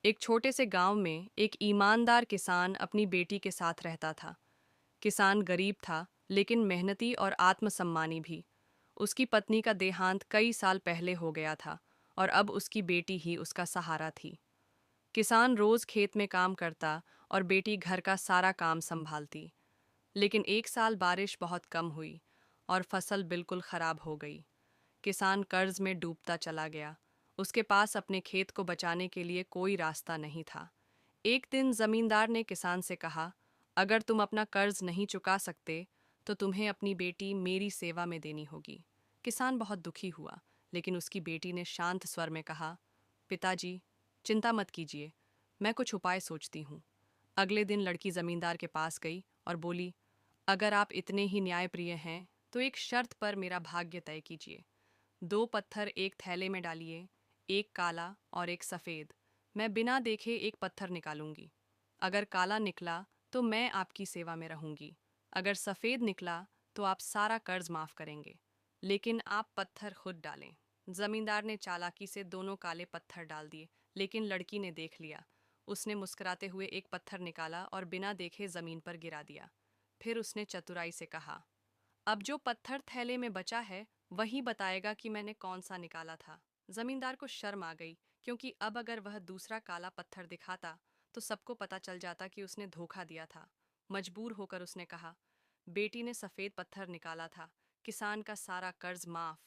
एक छोटे से गांव में एक ईमानदार किसान अपनी बेटी के साथ रहता था। किसान गरीब था, लेकिन मेहनती और आत्मसम्मानी भी। उसकी पत्नी का देहांत कई साल पहले हो गया था और अब उसकी बेटी ही उसका सहारा थी। किसान रोज खेत में काम करता और बेटी घर का सारा काम संभालती। लेकिन एक साल बारिश बहुत कम हुई और फसल बिल्कुल खराब हो गई। किसान कर्ज में डूबता चला गया। उसके पास अपने खेत को बचाने के लिए कोई रास्ता नहीं था। एक दिन जमींदार ने किसान से कहा, अगर तुम अपना कर्ज नहीं चुका सकते तो तुम्हें अपनी बेटी मेरी सेवा में देनी होगी। किसान बहुत दुखी हुआ, लेकिन उसकी बेटी ने शांत स्वर में कहा, पिताजी, चिंता मत कीजिए, मैं कुछ उपाय सोचती हूँ। अगले दिन लड़की जमींदार के पास गई और बोली, अगर आप इतने ही न्यायप्रिय हैं तो एक शर्त पर मेरा भाग्य तय कीजिए। 2 पत्थर एक थैले में डालिए, एक काला और एक सफ़ेद। मैं बिना देखे एक पत्थर निकालूंगी। अगर काला निकला तो मैं आपकी सेवा में रहूंगी। अगर सफ़ेद निकला तो आप सारा कर्ज माफ करेंगे। लेकिन आप पत्थर खुद डालें। जमींदार ने चालाकी से दोनों काले पत्थर डाल दिए, लेकिन लड़की ने देख लिया। उसने मुस्कुराते हुए एक पत्थर निकाला और बिना देखे जमीन पर गिरा दिया। फिर उसने चतुराई से कहा, अब जो पत्थर थैले में बचा है वही बताएगा कि मैंने कौन सा निकाला था। जमींदार को शर्म आ गई, क्योंकि अब अगर वह दूसरा काला पत्थर दिखाता तो सबको पता चल जाता कि उसने धोखा दिया था। मजबूर होकर उसने कहा, बेटी ने सफेद पत्थर निकाला था, किसान का सारा कर्ज माफ।